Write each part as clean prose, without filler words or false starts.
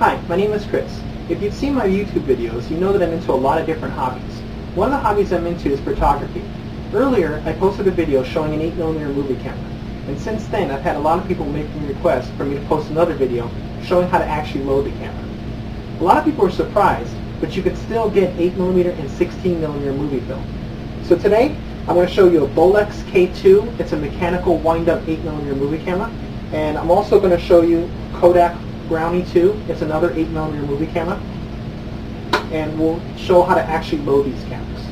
Hi, my name is Chris. If you've seen my YouTube videos, you know that I'm into a lot of different hobbies. One of the hobbies I'm into is photography. Earlier, I posted a video showing an 8mm movie camera, and since then I've had a lot of people making requests for me to post another video showing how to actually load the camera. A lot of people are surprised, but you could still get 8mm and 16mm movie film. So today, I'm going to show you a Bolex K2. It's a mechanical wind-up 8mm movie camera, and I'm also going to show you Kodak Brownie 2. It's another 8mm movie camera, and we'll show how to actually load these cameras.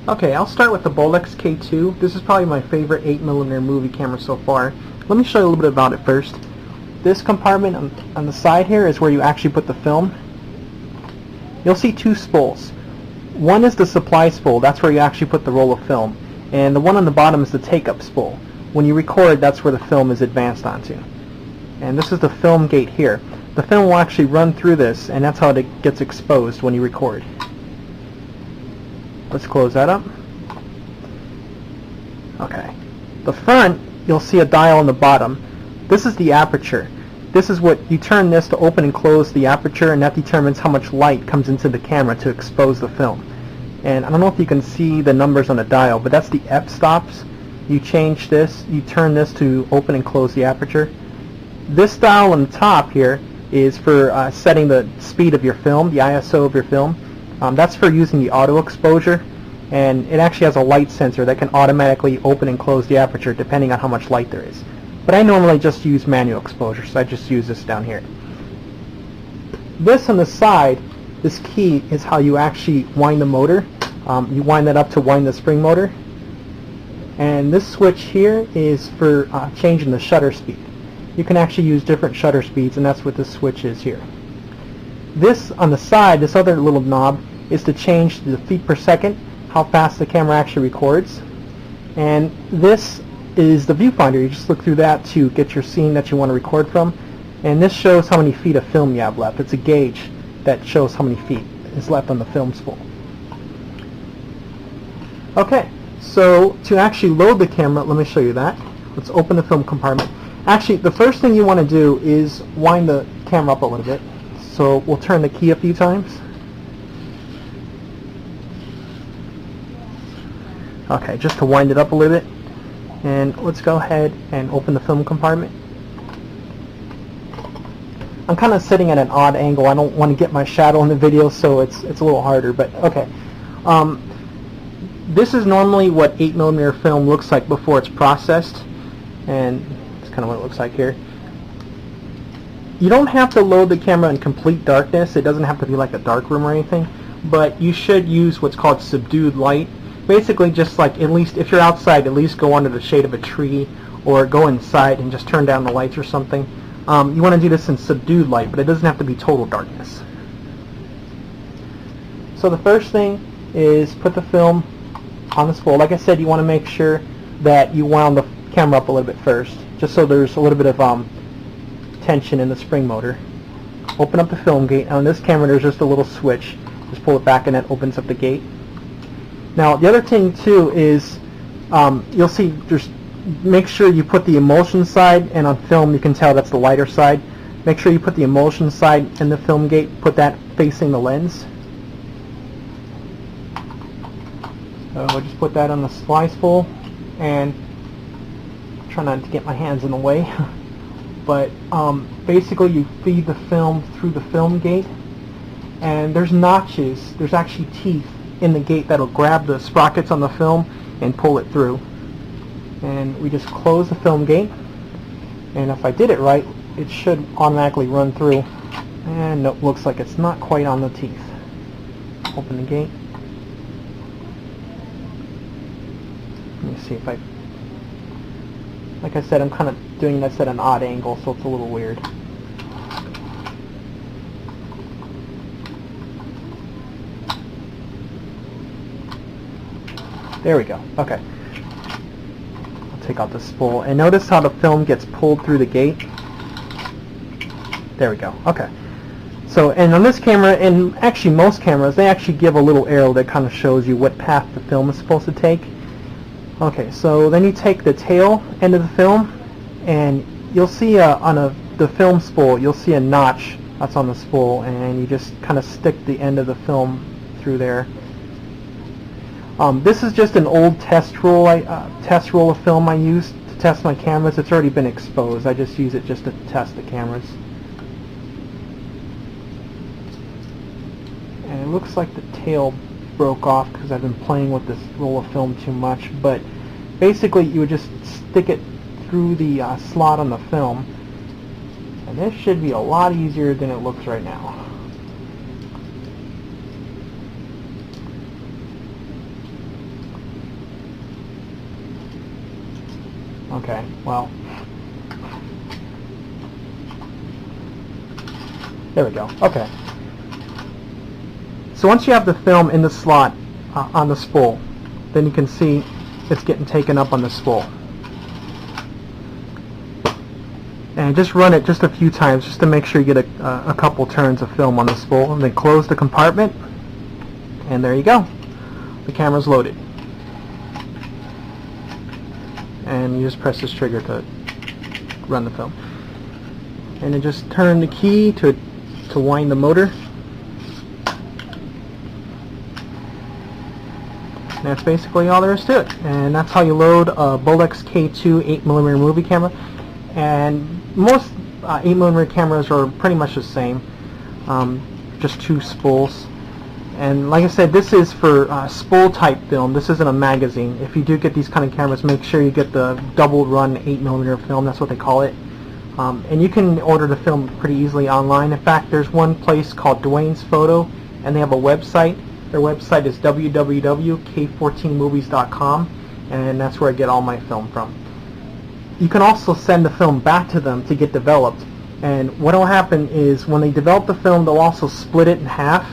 Okay, I'll start with the Bolex K2. This is probably my favorite 8mm movie camera so far. Let me show you a little bit about it first. This compartment on the side here is where you actually put the film. You'll see two spools. One is the supply spool, that's where you actually put the roll of film, and the one on the bottom is the take-up spool. When you record, that's where the film is advanced onto. And this is the film gate here. The film will actually run through this, and that's how it gets exposed when you record. Let's close that up. Okay. The front, you'll see a dial on the bottom. This is the aperture. This is what you turn this to open and close the aperture, and that determines how much light comes into the camera to expose the film. And I don't know if you can see the numbers on the dial, but that's the f-stops. You change this, you turn this to open and close the aperture. This dial on the top here is for setting the speed of your film, the ISO of your film. That's for using the auto exposure, and it actually has a light sensor that can automatically open and close the aperture depending on how much light there is. But I normally just use manual exposure, so I just use this down here. This on the side, this key is how you actually wind the motor. You wind that up to wind the spring motor. And this switch here is for changing the shutter speed. You can actually use different shutter speeds, and that's what this switch is here. This on the side, this other little knob, is to change the feet per second, how fast the camera actually records. And this is the viewfinder. You just look through that to get your scene that you want to record from. And this shows how many feet of film you have left. It's a gauge that shows how many feet is left on the film spool. Okay. So to actually load the camera, let me show you that. Let's open the film compartment. Actually, the first thing you want to do is wind the camera up a little bit. So we'll turn the key a few times. Okay, just to wind it up a little bit. And let's go ahead and open the film compartment. I'm kind of sitting at an odd angle. I don't want to get my shadow in the video, so it's a little harder, but okay. This is normally what 8mm film looks like before it's processed, and it's kind of what it looks like here. You don't have to load the camera in complete darkness. It doesn't have to be like a dark room or anything, but you should use what's called subdued light. Basically just like, at least if you're outside, at least go under the shade of a tree or go inside and just turn down the lights or something. You want to do this in subdued light, but it doesn't have to be total darkness. So the first thing is put the film on the spool. Like I said, you want to make sure that you wound the camera up a little bit first, just so there's a little bit of tension in the spring motor. Open up the film gate. On this camera there's just a little switch. Just pull it back and that opens up the gate. Now the other thing too is you'll see, just make sure you put the emulsion side, and on film you can tell that's the lighter side. Make sure you put the emulsion side in the film gate, put that facing the lens. So I'll just put that on the supply spool, and try not to get my hands in the way. But basically you feed the film through the film gate, and there's notches, there's actually teeth in the gate that'll grab the sprockets on the film and pull it through. And we just close the film gate, and if I did it right, it should automatically run through. And it looks like it's not quite on the teeth. Open the gate. Let me see if I, like I said, I'm kind of doing this at an odd angle, so it's a little weird. There we go. Okay. I'll take out the spool, and notice how the film gets pulled through the gate. There we go. Okay. So, and on this camera, and actually most cameras, they actually give a little arrow that kind of shows you what path the film is supposed to take. Okay, so then you take the tail end of the film, and you'll see on a the film spool, you'll see a notch that's on the spool, and you just kind of stick the end of the film through there. This is just an old test roll of film I used to test my cameras. It's already been exposed. I just use it just to test the cameras. And it looks like the tail broke off because I've been playing with this roll of film too much, but basically you would just stick it through the slot on the film, and this should be a lot easier than it looks right now. Okay, well, there we go. Okay. So once you have the film in the slot on the spool, then you can see it's getting taken up on the spool. And just run it just a few times just to make sure you get a couple turns of film on the spool, and then close the compartment, and there you go. The camera's loaded. And you just press this trigger to run the film. And then just turn the key to wind the motor. And that's basically all there is to it. And that's how you load a bolex K2 8mm movie camera. And most 8mm cameras are pretty much the same, just two spools. And like I said, this is for spool type film. This isn't a magazine. If you do get these kind of cameras, make sure you get the double run 8mm film. That's what they call it. And you can order the film pretty easily online. In fact, there's one place called Dwayne's Photo, and they have a website. Their website is www.k14movies.com, and that's where I get all my film from. You can also send the film back to them to get developed, and what will happen is when they develop the film, they'll also split it in half,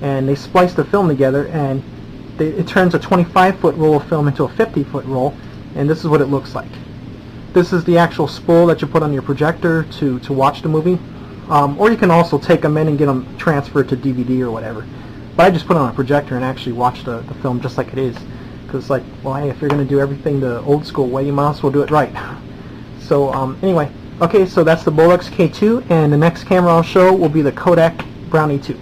and they splice the film together, and it turns a 25-foot roll of film into a 50-foot roll, and this is what it looks like. This is the actual spool that you put on your projector to watch the movie, or you can also take them in and get them transferred to DVD or whatever. But I just put it on a projector and actually watch the film just like it is, because like, well, hey, if you're going to do everything the old school way, you might as well do it right. So anyway, okay, so that's the Bolex K2, and the next camera I'll show will be the Kodak Brownie 2.